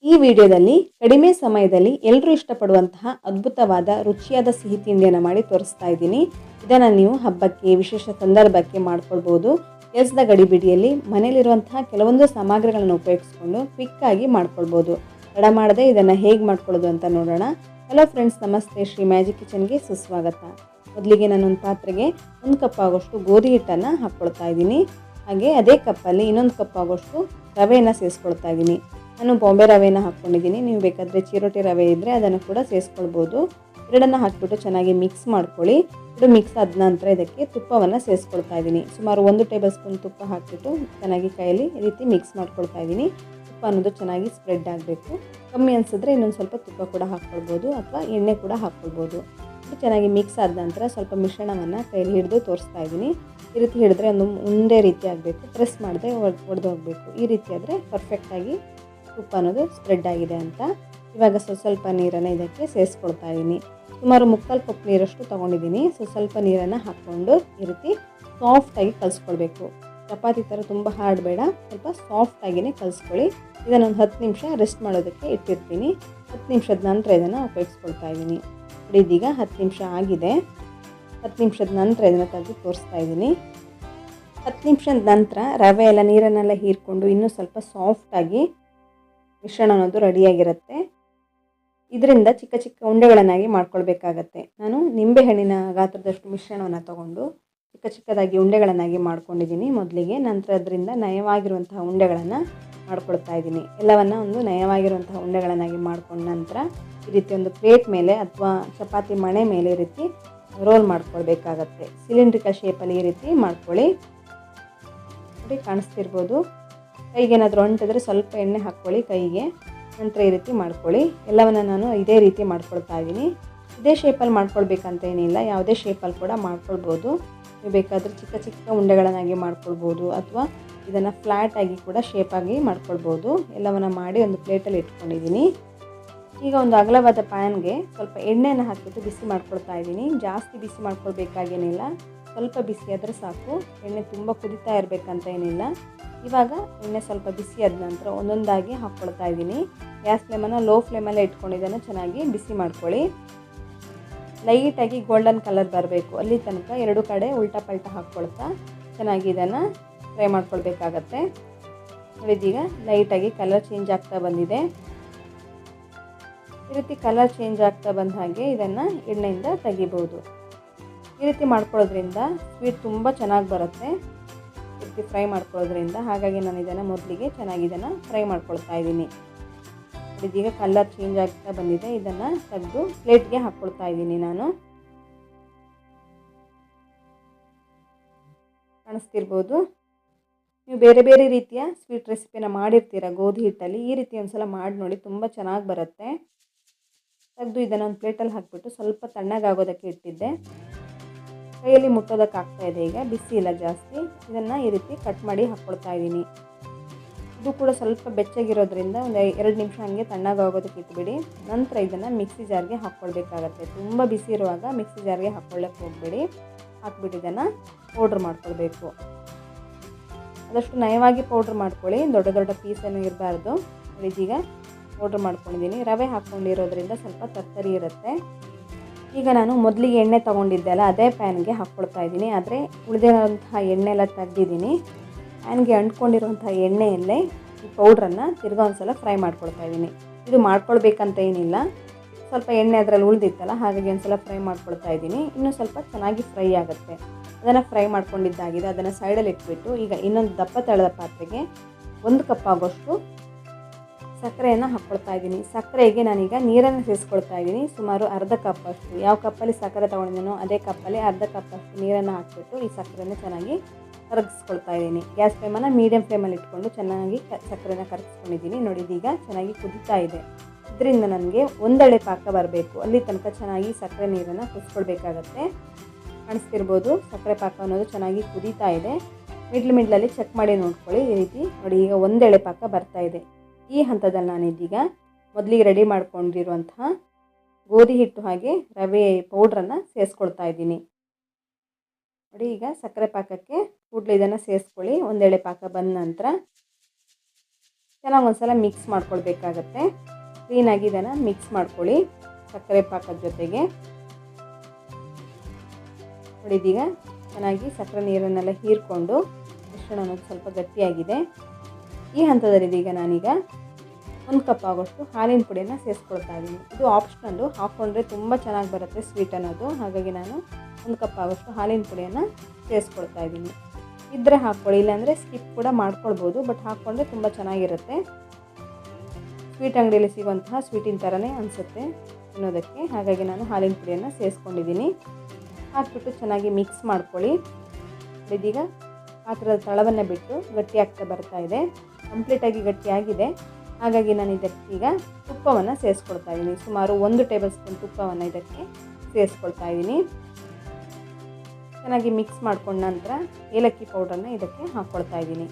ಈ ವಿಡಿಯೋದಲ್ಲಿ ಕಡಿಮೆ ಸಮಯದಲ್ಲಿ ಎಲ್ಲರೂ ಇಷ್ಟಪಡುವಂತಹ ಅದ್ಭುತವಾದ ರುಚಿಯಾದ ಸಿಹಿ ತಿಂಡಿಯನ್ನು ಮಾಡಿ ತೋರಿಸ್ತಾ ಇದ್ದೀನಿ. ಇದನ್ನು ನೀವು ಹಬ್ಬಕ್ಕೆ, ವಿಶೇಷ ಸಂದರ್ಭಕ್ಕೆ ಮಾಡ್ಕೊಳ್ಬೋದು. ಕೆಲಸದ ಗಡಿಬಿಡಿಯಲ್ಲಿ ಮನೆಯಲ್ಲಿರುವಂತಹ ಕೆಲವೊಂದು ಸಾಮಗ್ರಿಗಳನ್ನು ಉಪಯೋಗಿಸ್ಕೊಂಡು ಕ್ವಿಕ್ಕಾಗಿ ಮಾಡ್ಕೊಳ್ಬೋದು. ತಡ ಮಾಡದೆ ಇದನ್ನು ಹೇಗೆ ಮಾಡ್ಕೊಳ್ಳೋದು ಅಂತ ನೋಡೋಣ. ಹಲೋ ಫ್ರೆಂಡ್ಸ್, ನಮಸ್ತೆ. ಶ್ರೀ ಮ್ಯಾಜಿಕ್ ಕಿಚನ್ಗೆ ಸುಸ್ವಾಗತ. ಮೊದಲಿಗೆ ನಾನೊಂದು ಪಾತ್ರೆಗೆ 1 ಕಪ್ ಆಗೋಷ್ಟು ಗೋಧಿ ಹಿಟ್ಟನ್ನು ಹಾಕ್ಕೊಳ್ತಾ ಇದ್ದೀನಿ. ಹಾಗೆ ಅದೇ ಕಪ್ಪಲ್ಲಿ ಇನ್ನೊಂದು ಕಪ್ ಆಗೋಷ್ಟು ರವೆಯನ್ನು ಸೇರಿಸ್ಕೊಳ್ತಾ ಇದ್ದೀನಿ. ನಾನು ಬಾಂಬೆ ರವೆನ ಹಾಕ್ಕೊಂಡಿದ್ದೀನಿ. ನೀವು ಬೇಕಾದರೆ ಚಿರೋಟಿ ರವೆ ಇದ್ದರೆ ಅದನ್ನು ಕೂಡ ಸೇರಿಸ್ಕೊಳ್ಬೋದು. ಎರಡನ್ನು ಹಾಕಿಬಿಟ್ಟು ಚೆನ್ನಾಗಿ ಮಿಕ್ಸ್ ಮಾಡ್ಕೊಳ್ಳಿ. ಇದು ಮಿಕ್ಸ್ ಆದ ನಂತರ ಇದಕ್ಕೆ ತುಪ್ಪವನ್ನು ಸೇರಿಸ್ಕೊಳ್ತಾ ಇದ್ದೀನಿ. ಸುಮಾರು 1 ಟೇಬಲ್ ಸ್ಪೂನ್ ತುಪ್ಪ ಹಾಕಿಬಿಟ್ಟು ಚೆನ್ನಾಗಿ ಕೈಯಲ್ಲಿ ಈ ರೀತಿ ಮಿಕ್ಸ್ ಮಾಡ್ಕೊಳ್ತಾ ಇದ್ದೀನಿ. ತುಪ್ಪ ಅನ್ನೋದು ಚೆನ್ನಾಗಿ ಸ್ಪ್ರೆಡ್ ಆಗಬೇಕು. ಕಮ್ಮಿ ಅನಿಸಿದ್ರೆ ಇನ್ನೊಂದು ಸ್ವಲ್ಪ ತುಪ್ಪ ಕೂಡ ಹಾಕ್ಕೊಳ್ಬೋದು ಅಥವಾ ಎಣ್ಣೆ ಕೂಡ ಹಾಕ್ಕೊಳ್ಬೋದು. ಇದು ಚೆನ್ನಾಗಿ ಮಿಕ್ಸ್ ಆದ ನಂತರ ಸ್ವಲ್ಪ ಮಿಶ್ರಣವನ್ನು ಕೈಯಲ್ಲಿ ಹಿಡಿದು ತೋರಿಸ್ತಾ ಇದ್ದೀನಿ. ಈ ರೀತಿ ಹಿಡಿದ್ರೆ ಒಂದು ಉಂಡೆ ರೀತಿ ಆಗಬೇಕು. ಪ್ರೆಸ್ ಮಾಡದೆ ಒಡೆದು ಹೋಗಬೇಕು. ಈ ರೀತಿ ಆದರೆ ಪರ್ಫೆಕ್ಟಾಗಿ ತುಪ್ಪ ಅನ್ನೋದು ಸ್ಪ್ರೆಡ್ ಆಗಿದೆ ಅಂತ. ಇವಾಗ ಸ್ವಲ್ಪ ನೀರನ್ನು ಇದಕ್ಕೆ ಸೇರಿಸ್ಕೊಳ್ತಾ ಇದ್ದೀನಿ. ಸುಮಾರು 3/4 ಕಪ್ ನೀರಷ್ಟು ತೊಗೊಂಡಿದ್ದೀನಿ. ಸ್ವಲ್ಪ ನೀರನ್ನು ಹಾಕ್ಕೊಂಡು ಈ ರೀತಿ ಸಾಫ್ಟಾಗಿ ಕಲಿಸ್ಕೊಳ್ಬೇಕು. ಚಪಾತಿ ಥರ ತುಂಬ ಹಾರ್ಡ್ ಬೇಡ, ಸ್ವಲ್ಪ ಸಾಫ್ಟಾಗಿಯೇ ಕಲಿಸ್ಕೊಳ್ಳಿ. ಇದನ್ನೊಂದು 10 ನಿಮಿಷ ರೆಸ್ಟ್ ಮಾಡೋದಕ್ಕೆ ಇಟ್ಟಿರ್ತೀನಿ. 10 ನಿಮಿಷದ ನಂತರ ಇದನ್ನು ಉಪಯೋಗಿಸ್ಕೊಳ್ತಾ ಇದ್ದೀನಿ. ಇದೀಗ 10 ನಿಮಿಷ ಆಗಿದೆ. 10 ನಿಮಿಷದ ನಂತರ ಇದನ್ನು ತೆಗೆದು ತೋರಿಸ್ತಾ ಇದ್ದೀನಿ. 10 ನಿಮಿಷದ ನಂತರ ರವೆ ಎಲ್ಲ ನೀರನ್ನೆಲ್ಲ ಹೀರ್ಕೊಂಡು ಇನ್ನೂ ಸ್ವಲ್ಪ ಸಾಫ್ಟಾಗಿ ಮಿಶ್ರಣ ಅನ್ನೋದು ರೆಡಿಯಾಗಿರುತ್ತೆ. ಇದರಿಂದ ಚಿಕ್ಕ ಚಿಕ್ಕ ಉಂಡೆಗಳನ್ನಾಗಿ ಮಾಡ್ಕೊಳ್ಬೇಕಾಗತ್ತೆ. ನಾನು ನಿಂಬೆಹಣ್ಣಿನ ಗಾತ್ರದಷ್ಟು ಮಿಶ್ರಣವನ್ನು ತಗೊಂಡು ಚಿಕ್ಕ ಚಿಕ್ಕದಾಗಿ ಉಂಡೆಗಳನ್ನಾಗಿ ಮಾಡ್ಕೊಂಡಿದ್ದೀನಿ ಮೊದಲಿಗೆ. ನಂತರ ಅದರಿಂದ ನಯವಾಗಿರುವಂತಹ ಉಂಡೆಗಳನ್ನು ಮಾಡ್ಕೊಳ್ತಾ ಇದ್ದೀನಿ. ಎಲ್ಲವನ್ನು ಒಂದು ನಯವಾಗಿರುವಂತಹ ಉಂಡೆಗಳನ್ನಾಗಿ ಮಾಡ್ಕೊಂಡ ನಂತರ ಈ ರೀತಿ ಒಂದು ಪ್ಲೇಟ್ ಮೇಲೆ ಅಥವಾ ಚಪಾತಿ ಮಣೆ ಮೇಲೆ ಈ ರೀತಿ ರೋಲ್ ಮಾಡ್ಕೊಳ್ಬೇಕಾಗತ್ತೆ. ಸಿಲಿಂಡ್ರಿಕಲ್ ಶೇಪಲ್ಲಿ ಈ ರೀತಿ ಮಾಡ್ಕೊಳ್ಳಿ. ನೋಡಿ, ಕಾಣಿಸ್ತಿರ್ಬೋದು. ಕೈಗೆ ಏನಾದರೂ ಅಂಟಿದ್ರೆ ಸ್ವಲ್ಪ ಎಣ್ಣೆ ಹಾಕ್ಕೊಳ್ಳಿ ಕೈಗೆ. ನಂತರ ಈ ರೀತಿ ಮಾಡ್ಕೊಳ್ಳಿ. ಎಲ್ಲವನ್ನು ನಾನು ಇದೇ ರೀತಿ ಮಾಡ್ಕೊಳ್ತಾ ಇದ್ದೀನಿ. ಇದೇ ಶೇಪಲ್ಲಿ ಮಾಡ್ಕೊಳ್ಬೇಕಂತ ಏನಿಲ್ಲ, ಯಾವುದೇ ಶೇಪಲ್ಲಿ ಕೂಡ ಮಾಡ್ಕೊಳ್ಬೋದು. ನೀವು ಬೇಕಾದರೆ ಚಿಕ್ಕ ಚಿಕ್ಕ ಉಂಡೆಗಳನ್ನಾಗಿ ಮಾಡ್ಕೊಳ್ಬೋದು ಅಥವಾ ಇದನ್ನು ಫ್ಲ್ಯಾಟಾಗಿ ಕೂಡ ಶೇಪಾಗಿ ಮಾಡ್ಕೊಳ್ಬೋದು. ಎಲ್ಲವನ್ನು ಮಾಡಿ ಒಂದು ಪ್ಲೇಟಲ್ಲಿ ಇಟ್ಕೊಂಡಿದ್ದೀನಿ. ಈಗ ಒಂದು ಅಗಲವಾದ ಪ್ಯಾನ್ಗೆ ಸ್ವಲ್ಪ ಎಣ್ಣೆಯನ್ನು ಹಾಕಿಬಿಟ್ಟು ಬಿಸಿ ಮಾಡ್ಕೊಳ್ತಾ ಇದ್ದೀನಿ. ಜಾಸ್ತಿ ಬಿಸಿ ಮಾಡ್ಕೊಳ್ಬೇಕಾಗೇನಿಲ್ಲ, ಸ್ವಲ್ಪ ಬಿಸಿ ಆದರೆ ಸಾಕು. ಎಣ್ಣೆ ತುಂಬ ಕುದೀತಾ ಇರಬೇಕಂತ ಏನಿಲ್ಲ. ಇವಾಗ ಎಣ್ಣೆ ಸ್ವಲ್ಪ ಬಿಸಿ ಆದ ನಂತರ ಒಂದೊಂದಾಗಿ ಹಾಕ್ಕೊಳ್ತಾ ಇದ್ದೀನಿ. ಗ್ಯಾಸ್ ಫ್ಲೇಮನ್ನು ಲೋ ಫ್ಲೇಮಲ್ಲೇ ಇಟ್ಕೊಂಡು ಇದನ್ನು ಚೆನ್ನಾಗಿ ಬಿಸಿ ಮಾಡ್ಕೊಳ್ಳಿ. ಲೈಟಾಗಿ ಗೋಲ್ಡನ್ ಕಲರ್ ಬರಬೇಕು, ಅಲ್ಲಿ ತನಕ ಎರಡು ಕಡೆ ಉಲ್ಟಾ ಪಲ್ಟಾ ಹಾಕ್ಕೊಳ್ತಾ ಚೆನ್ನಾಗಿ ಇದನ್ನು ಫ್ರೈ ಮಾಡ್ಕೊಳ್ಬೇಕಾಗತ್ತೆ. ನೋಡಿದೀಗ ಲೈಟಾಗಿ ಕಲರ್ ಚೇಂಜ್ ಆಗ್ತಾ ಬಂದಿದೆ. ಈ ರೀತಿ ಕಲರ್ ಚೇಂಜ್ ಆಗ್ತಾ ಬಂದ ಹಾಗೆ ಇದನ್ನು ಎಣ್ಣೆಯಿಂದ ತೆಗಿಬೋದು. ಈ ರೀತಿ ಮಾಡ್ಕೊಳ್ಳೋದ್ರಿಂದ ಸ್ವೀಟ್ ತುಂಬ ಚೆನ್ನಾಗಿ ಬರುತ್ತೆ. ಈ ರೀತಿ ಫ್ರೈ ಮಾಡ್ಕೊಳ್ಳೋದ್ರಿಂದ. ಹಾಗಾಗಿ ನಾನು ಇದನ್ನು ಮೊದಲಿಗೆ ಚೆನ್ನಾಗಿ ಇದನ್ನು ಫ್ರೈ ಮಾಡ್ಕೊಳ್ತಾ ಇದ್ದೀನಿ. ಇದೀಗ ಕಲರ್ ಚೇಂಜ್ ಆಗ್ತಾ ಬಂದಿದೆ. ಇದನ್ನು ತೆಗೆದು ಪ್ಲೇಟ್ಗೆ ಹಾಕ್ಕೊಳ್ತಾ ಇದ್ದೀನಿ ನಾನು. ಕಾಣಿಸ್ತಿರ್ಬೋದು. ನೀವು ಬೇರೆ ಬೇರೆ ರೀತಿಯ ಸ್ವೀಟ್ ರೆಸಿಪಿನ ಮಾಡಿರ್ತೀರ ಗೋಧಿ ಹಿಟ್ಟಲ್ಲಿ. ಈ ರೀತಿ ಒಂದ್ಸಲ ಮಾಡಿ ನೋಡಿ, ತುಂಬ ಚೆನ್ನಾಗಿ ಬರುತ್ತೆ. ತೆಗೆದು ಇದನ್ನು ಒಂದು ಪ್ಲೇಟಲ್ಲಿ ಹಾಕಿಬಿಟ್ಟು ಸ್ವಲ್ಪ ತಣ್ಣಗಾಗೋದಕ್ಕೆ ಇಟ್ಟಿದ್ದೆ. ಕೈಯಲ್ಲಿ ಮುಟ್ಟೋದಕ್ಕಾಗ್ತಾ ಇದೆ. ಈಗ ಬಿಸಿ ಇಲ್ಲ ಜಾಸ್ತಿ. ಇದನ್ನು ಈ ರೀತಿ ಕಟ್ ಮಾಡಿ ಹಾಕ್ಕೊಳ್ತಾ ಇದ್ದೀನಿ. ಇದು ಕೂಡ ಸ್ವಲ್ಪ ಬೆಚ್ಚಗಿರೋದ್ರಿಂದ ಒಂದು 2 ನಿಮಿಷ ಹಾಗೆ ತಣ್ಣಗಾಗೋದಕ್ಕೆ ಇಟ್ಬಿಡಿ. ನಂತರ ಇದನ್ನು ಮಿಕ್ಸಿ ಜಾರ್ಗೆ ಹಾಕ್ಕೊಳ್ಬೇಕಾಗತ್ತೆ. ತುಂಬ ಬಿಸಿ ಇರುವಾಗ ಮಿಕ್ಸಿ ಜಾರ್ಗೆ ಹಾಕ್ಕೊಳ್ಳೋಕ್ಕೆ ಹೋಗಬೇಡಿ. ಹಾಕ್ಬಿಟ್ಟು ಇದನ್ನು ಪೌಡ್ರ್ ಮಾಡ್ಕೊಳ್ಬೇಕು. ಆದಷ್ಟು ನಯವಾಗಿ ಪೌಡ್ರ್ ಮಾಡ್ಕೊಳ್ಳಿ, ದೊಡ್ಡ ದೊಡ್ಡ ಪೀಸನ್ನು ಇರಬಾರ್ದು. ಇದೀಗ ಪೌಡ್ರ್ ಮಾಡ್ಕೊಂಡಿದ್ದೀನಿ. ರವೆ ಹಾಕ್ಕೊಂಡಿರೋದ್ರಿಂದ ಸ್ವಲ್ಪ ತರ್ತರಿ ಇರುತ್ತೆ. ಈಗ ನಾನು ಮೊದಲಿಗೆ ಎಣ್ಣೆ ತೊಗೊಂಡಿದ್ದೆಲ್ಲ ಅದೇ ಪ್ಯಾನ್ಗೆ ಹಾಕ್ಕೊಳ್ತಾ ಇದ್ದೀನಿ. ಆದರೆ ಉಳಿದಿರೋಂತಹ ಎಣ್ಣೆ ಎಲ್ಲ ತೆಗ್ದಿದ್ದೀನಿ. ಪ್ಯಾನ್ಗೆ ಅಂಟ್ಕೊಂಡಿರುವಂಥ ಎಣ್ಣೆಯಲ್ಲೇ ಈ ಪೌಡ್ರನ್ನು ತಿರ್ಗಾ ಒಂದು ಸಲ ಫ್ರೈ ಮಾಡ್ಕೊಳ್ತಾ ಇದ್ದೀನಿ. ಇದು ಮಾಡ್ಕೊಳ್ಬೇಕಂತ ಏನಿಲ್ಲ, ಸ್ವಲ್ಪ ಎಣ್ಣೆ ಅದರಲ್ಲಿ ಉಳಿದಿತ್ತಲ್ಲ, ಹಾಗಾಗಿ ಒಂದು ಸಲ ಫ್ರೈ ಮಾಡ್ಕೊಳ್ತಾ ಇದ್ದೀನಿ. ಇನ್ನೂ ಸ್ವಲ್ಪ ಚೆನ್ನಾಗಿ ಫ್ರೈ ಆಗುತ್ತೆ. ಅದನ್ನು ಫ್ರೈ ಮಾಡ್ಕೊಂಡಿದ್ದಾಗಿದೆ. ಅದನ್ನು ಸೈಡಲ್ಲಿ ಇಟ್ಬಿಟ್ಟು ಈಗ ಇನ್ನೊಂದು ದಪ್ಪ ತಳದ ಪಾತ್ರೆಗೆ 1 ಕಪ್ ಆಗೋಷ್ಟು ಸಕ್ಕರೆಯನ್ನು ಹಾಕ್ಕೊಳ್ತಾ ಇದ್ದೀನಿ. ಸಕ್ಕರೆಗೆ ನಾನೀಗ ನೀರನ್ನು ಸೇರಿಸ್ಕೊಳ್ತಾ ಇದ್ದೀನಿ. ಸುಮಾರು ಅರ್ಧ ಕಪ್ ಅಷ್ಟು. ಯಾವ ಕಪ್ಪಲ್ಲಿ ಸಕ್ಕರೆ ತೊಗೊಂಡಿದ್ದೀನೋ ಅದೇ ಕಪ್ಪಲ್ಲಿ ಅರ್ಧ ಕಪ್ ಅಷ್ಟು ನೀರನ್ನು ಹಾಕಿಬಿಟ್ಟು ಈ ಸಕ್ಕರೆಯನ್ನು ಚೆನ್ನಾಗಿ ಕರಗಿಸ್ಕೊಳ್ತಾ ಇದ್ದೀನಿ. ಗ್ಯಾಸ್ ಫ್ಲೇಮನ್ನು ಮೀಡಿಯಮ್ ಫ್ಲೇಮಲ್ಲಿ ಇಟ್ಕೊಂಡು ಚೆನ್ನಾಗಿ ಸಕ್ಕರೆನ ಕರಗಿಸ್ಕೊಂಡಿದ್ದೀನಿ. ನೋಡಿ, ಇದೀಗ ಚೆನ್ನಾಗಿ ಕುದೀತಾ ಇದೆ. ಇದರಿಂದ ನನಗೆ ಒಂದೆಳೆ ಪಾಕ ಬರಬೇಕು. ಅಲ್ಲಿ ತನಕ ಚೆನ್ನಾಗಿ ಸಕ್ಕರೆ ನೀರನ್ನು ಕುದಿಸ್ಕೊಳ್ಬೇಕಾಗತ್ತೆ. ಕಾಣಿಸ್ತಿರ್ಬೋದು, ಸಕ್ಕರೆ ಪಾಕ ಅನ್ನೋದು ಚೆನ್ನಾಗಿ ಕುದೀತಾ ಇದೆ. ಮಿಡ್ಲಲ್ಲಿ ಚೆಕ್ ಮಾಡಿ ನೋಡ್ಕೊಳ್ಳಿ. ಈ ರೀತಿ ನೋಡಿ, ಈಗ ಒಂದೆಳೆ ಪಾಕ ಬರ್ತಾ ಇದೆ. ಈ ಹಂತದಲ್ಲಿ ನಾನಿದೀಗ ಮೊದಲಿಗೆ ರೆಡಿ ಮಾಡ್ಕೊಂಡಿರುವಂತಹ ಗೋಧಿ ಹಿಟ್ಟು ಹಾಗೆ ರವೆ ಪೌಡ್ರನ್ನು ಸೇರಿಸ್ಕೊಳ್ತಾ ಇದ್ದೀನಿ. ನೋಡಿ, ಈಗ ಸಕ್ಕರೆ ಪಾಕಕ್ಕೆ ಕೂಡಲೇ ಇದನ್ನು ಸೇರಿಸ್ಕೊಳ್ಳಿ. ಒಂದೆಳೆ ಪಾಕ ಬಂದ ನಂತರ ಚೆನ್ನಾಗಿ ಒಂದ್ಸಲ ಮಿಕ್ಸ್ ಮಾಡ್ಕೊಳ್ಬೇಕಾಗತ್ತೆ. ಕ್ಲೀನಾಗಿ ಇದನ್ನು ಮಿಕ್ಸ್ ಮಾಡ್ಕೊಳ್ಳಿ ಸಕ್ಕರೆ ಪಾಕದ ಜೊತೆಗೆ. ನೋಡಿ ಇದೀಗ ಚೆನ್ನಾಗಿ ಸಕ್ಕರೆ ನೀರನ್ನೆಲ್ಲ ಹೀರ್ಕೊಂಡು ಮಿಶ್ರಣ ಅನ್ನೋದು ಸ್ವಲ್ಪ ಗಟ್ಟಿಯಾಗಿದೆ. ಈ ಹಂತದಲ್ಲಿ ಇದೀಗ ನಾನೀಗ 1 ಕಪ್ ಆಗೋಷ್ಟು ಹಾಲಿನ ಪುಡಿಯನ್ನು ಸೇರಿಸ್ಕೊಳ್ತಾ ಇದ್ದೀನಿ. ಇದು ಆಪ್ಷನಲ್ಲು, ಹಾಕ್ಕೊಂಡ್ರೆ ತುಂಬ ಚೆನ್ನಾಗಿ ಬರುತ್ತೆ ಸ್ವೀಟ್ ಅನ್ನೋದು. ಹಾಗಾಗಿ ನಾನು 1 ಕಪ್ ಆಗೋಷ್ಟು ಹಾಲಿನ ಪುಡಿಯನ್ನು ಸೇರಿಸ್ಕೊಳ್ತಾ ಇದ್ದೀನಿ. ಇದ್ದರೆ ಹಾಕ್ಕೊಳ್ಳಿ, ಇಲ್ಲಾಂದರೆ ಸ್ಕಿಪ್ ಕೂಡ ಮಾಡ್ಕೊಳ್ಬೋದು, ಬಟ್ ಹಾಕ್ಕೊಂಡ್ರೆ ತುಂಬ ಚೆನ್ನಾಗಿರುತ್ತೆ. ಸ್ವೀಟ್ ಅಂಗಡಿಯಲ್ಲಿ ಸಿಗುವಂತಹ ಸ್ವೀಟಿನ ಥರನೇ ಅನಿಸುತ್ತೆ ತಿನ್ನೋದಕ್ಕೆ. ಹಾಗಾಗಿ ನಾನು ಹಾಲಿನ ಪುಡಿಯನ್ನು ಸೇರಿಸ್ಕೊಂಡಿದ್ದೀನಿ. ಹಾಕ್ಬಿಟ್ಟು ಚೆನ್ನಾಗಿ ಮಿಕ್ಸ್ ಮಾಡ್ಕೊಳ್ಳಿ. ಇದೀಗ ಪಾತ್ರದ ತಳವನ್ನು ಬಿಟ್ಟು ಗಟ್ಟಿಯಾಗ್ತಾ ಬರ್ತಾ ಇದೆ, ಕಂಪ್ಲೀಟಾಗಿ ಗಟ್ಟಿಯಾಗಿದೆ. ಹಾಗಾಗಿ ನಾನು ಇದಕ್ಕೀಗ ತುಪ್ಪವನ್ನು ಸೇರಿಸ್ಕೊಳ್ತಾ ಇದ್ದೀನಿ. ಸುಮಾರು 1 ಟೇಬಲ್ ಸ್ಪೂನ್ ತುಪ್ಪವನ್ನು ಇದಕ್ಕೆ ಸೇರಿಸ್ಕೊಳ್ತಾ ಇದ್ದೀನಿ. ಚೆನ್ನಾಗಿ ಮಿಕ್ಸ್ ಮಾಡ್ಕೊಂಡ ನಂತರ ಏಲಕ್ಕಿ ಪೌಡ್ರನ್ನ ಇದಕ್ಕೆ ಹಾಕ್ಕೊಳ್ತಾ ಇದ್ದೀನಿ.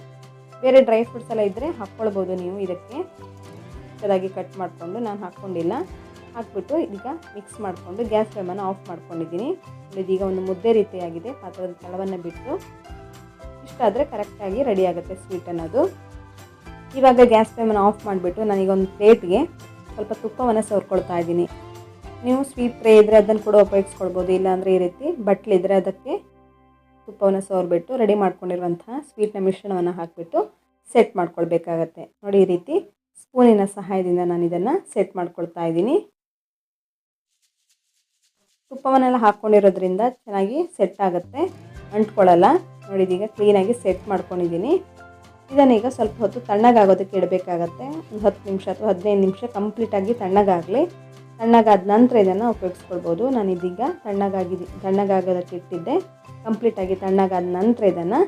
ಬೇರೆ ಡ್ರೈ ಫ್ರೂಟ್ಸ್ ಎಲ್ಲ ಇದ್ದರೆ ಹಾಕ್ಕೊಳ್ಬೋದು ನೀವು ಇದಕ್ಕೆ. ಚೆನ್ನಾಗಿ ಕಟ್ ಮಾಡಿಕೊಂಡು, ನಾನು ಹಾಕ್ಕೊಂಡಿಲ್ಲ. ಹಾಕ್ಬಿಟ್ಟು ಈಗ ಮಿಕ್ಸ್ ಮಾಡಿಕೊಂಡು ಗ್ಯಾಸ್ ಫ್ಲೇಮನ್ನು ಆಫ್ ಮಾಡ್ಕೊಂಡಿದ್ದೀನಿ. ಇದೀಗ ಒಂದು ಮುದ್ದೆ ರೀತಿಯಾಗಿದೆ. ಪಾತ್ರದ ತಳವನ್ನು ಬಿಟ್ಟು ಇಷ್ಟಾದರೆ ಕರೆಕ್ಟಾಗಿ ರೆಡಿ ಆಗುತ್ತೆ ಸ್ವೀಟ್ ಅನ್ನೋದು. ಇವಾಗ ಗ್ಯಾಸ್ ಫ್ಲೇಮನ್ನು ಆಫ್ ಮಾಡಿಬಿಟ್ಟು ನಾನೀಗ ಒಂದು ಪ್ಲೇಟ್ಗೆ ಸ್ವಲ್ಪ ತುಪ್ಪವನ್ನು ಸವರ್ಕೊಳ್ತಾ ಇದ್ದೀನಿ. ನೀವು ಸ್ವೀಟ್ ಟ್ರೇ ಇದ್ದರೆ ಅದನ್ನು ಕೂಡ ಉಪಯೋಗಿಸ್ಕೊಳ್ಬೋದು, ಇಲ್ಲಾಂದರೆ ಈ ರೀತಿ ಬಟ್ಲಿದ್ರೆ ಅದಕ್ಕೆ ತುಪ್ಪವನ್ನು ಸವರ್ಬಿಟ್ಟು ರೆಡಿ ಮಾಡ್ಕೊಂಡಿರುವಂತಹ ಸ್ವೀಟ್ನ ಮಿಶ್ರಣವನ್ನು ಹಾಕಿಬಿಟ್ಟು ಸೆಟ್ ಮಾಡ್ಕೊಳ್ಬೇಕಾಗತ್ತೆ. ನೋಡಿ ಈ ರೀತಿ ಸ್ಪೂನಿನ ಸಹಾಯದಿಂದ ನಾನು ಇದನ್ನು ಸೆಟ್ ಮಾಡ್ಕೊಳ್ತಾ ಇದ್ದೀನಿ. ತುಪ್ಪವನ್ನೆಲ್ಲ ಹಾಕ್ಕೊಂಡಿರೋದ್ರಿಂದ ಚೆನ್ನಾಗಿ ಸೆಟ್ ಆಗುತ್ತೆ, ಅಂಟ್ಕೊಳ್ಳಲ್ಲ. ನೋಡಿ ಇದೀಗ ಕ್ಲೀನಾಗಿ ಸೆಟ್ ಮಾಡ್ಕೊಂಡಿದ್ದೀನಿ. ಇದನ್ನೀಗ ಸ್ವಲ್ಪ ಹೊತ್ತು ತಣ್ಣಗಾಗೋದಕ್ಕೆ ಇಡಬೇಕಾಗತ್ತೆ. ಒಂದು 10 ನಿಮಿಷ ಅಥವಾ 15 ನಿಮಿಷ ಕಂಪ್ಲೀಟಾಗಿ ತಣ್ಣಗಾಗಲಿ. ತಣ್ಣಗಾದ ನಂತರ ಇದನ್ನು ಉಪಯೋಗಿಸ್ಕೊಳ್ಬೋದು. ನಾನು ಇದೀಗ ತಣ್ಣಗಾಗೋದಕ್ಕೆ ಇಟ್ಟಿದ್ದೆ. ಕಂಪ್ಲೀಟಾಗಿ ತಣ್ಣಗಾದ ನಂತರ ಇದನ್ನು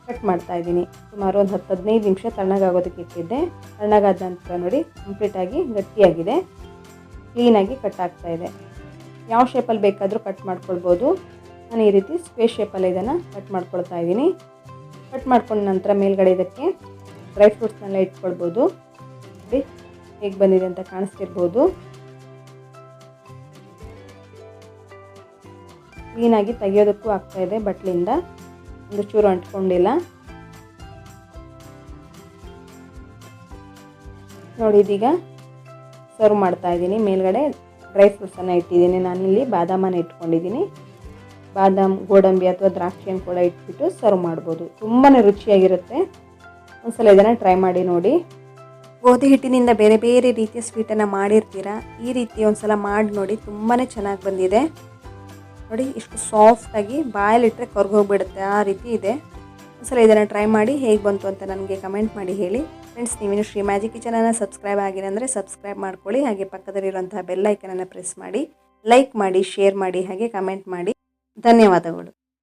ಕಟ್ ಮಾಡ್ತಾಯಿದ್ದೀನಿ. ಸುಮಾರು ಒಂದು 10-15 ನಿಮಿಷ ತಣ್ಣಗಾಗೋದಕ್ಕೆ ಇಟ್ಟಿದ್ದೆ. ತಣ್ಣಗಾದ ನಂತರ ನೋಡಿ ಕಂಪ್ಲೀಟಾಗಿ ಗಟ್ಟಿಯಾಗಿದೆ, ಕ್ಲೀನಾಗಿ ಕಟ್ ಆಗ್ತಾಯಿದೆ. ಯಾವ ಶೇಪಲ್ಲಿ ಬೇಕಾದರೂ ಕಟ್ ಮಾಡ್ಕೊಳ್ಬೋದು. ನಾನು ಈ ರೀತಿ ಸ್ಕ್ವೇರ್ ಶೇಪಲ್ಲಿ ಇದನ್ನು ಕಟ್ ಮಾಡ್ಕೊಳ್ತಾ ಇದ್ದೀನಿ. ಕಟ್ ಮಾಡ್ಕೊಂಡ ನಂತರ ಮೇಲ್ಗಡೆ ಇದಕ್ಕೆ ಡ್ರೈ ಫ್ರೂಟ್ಸ್ನೆಲ್ಲ ಇಟ್ಕೊಳ್ಬೋದು. ನೋಡಿ ಹೇಗೆ ಬಂದಿದೆ ಅಂತ ಕಾಣಿಸ್ತಿರ್ಬೋದು. ಕ್ಲೀನಾಗಿ ತೆಗೆಯೋದಕ್ಕೂ ಆಗ್ತಾಯಿದೆ ಬಟ್ಲಿಂದ, ಒಂದು ಚೂರು ಅಂಟ್ಕೊಂಡಿಲ್ಲ. ನೋಡಿ ಇದೀಗ ಸರ್ವ್ ಮಾಡ್ತಾ ಇದ್ದೀನಿ. ಮೇಲ್ಗಡೆ ಡ್ರೈ ಫ್ರೂಟ್ಸನ್ನು ಇಟ್ಟಿದ್ದೀನಿ. ನಾನಿಲ್ಲಿ ಬಾದಾಮನ್ನು ಇಟ್ಕೊಂಡಿದ್ದೀನಿ. ಬಾದಾಮ್, ಗೋಡಂಬಿ ಅಥವಾ ದ್ರಾಕ್ಷಿಯನ್ನು ಕೂಡ ಇಟ್ಬಿಟ್ಟು ಸರ್ವ್ ಮಾಡ್ಬೋದು. ತುಂಬಾ ರುಚಿಯಾಗಿರುತ್ತೆ. ಒಂದ್ಸಲ ಇದನ್ನು ಟ್ರೈ ಮಾಡಿ ನೋಡಿ. ಗೋಧಿ ಹಿಟ್ಟಿನಿಂದ ಬೇರೆ ಬೇರೆ ರೀತಿಯ ಸ್ವೀಟನ್ನು ಮಾಡಿರ್ತೀರ, ಈ ರೀತಿ ಒಂದ್ಸಲ ಮಾಡಿ ನೋಡಿ, ತುಂಬಾ ಚೆನ್ನಾಗಿ ಬಂದಿದೆ. ನೋಡಿ ಇಷ್ಟು ಸಾಫ್ಟಾಗಿ ಬಾಯಲ್ಲಿಟ್ಟರೆ ಕರ್ಗೋಗ್ಬಿಡುತ್ತೆ, ಆ ರೀತಿ ಇದೆ. ಒಂದ್ಸಲ ಇದನ್ನು ಟ್ರೈ ಮಾಡಿ ಹೇಗೆ ಬಂತು ಅಂತ ನನಗೆ ಕಮೆಂಟ್ ಮಾಡಿ ಹೇಳಿ. ಫ್ರೆಂಡ್ಸ್, ನೀವೇನು ಶ್ರೀ ಮ್ಯಾಜಿಕ್ ಕಿಚನನ್ನು ಸಬ್ಸ್ಕ್ರೈಬ್ ಆಗಿಲ್ಲ ಅಂದರೆ ಸಬ್ಸ್ಕ್ರೈಬ್ ಮಾಡ್ಕೊಳ್ಳಿ. ಹಾಗೆ ಪಕ್ಕದಲ್ಲಿರುವಂತಹ ಬೆಲ್ ಐಕನನ್ನು ಪ್ರೆಸ್ ಮಾಡಿ, ಲೈಕ್ ಮಾಡಿ, ಶೇರ್ ಮಾಡಿ, ಹಾಗೆ ಕಮೆಂಟ್ ಮಾಡಿ. ಧನ್ಯವಾದಗಳು.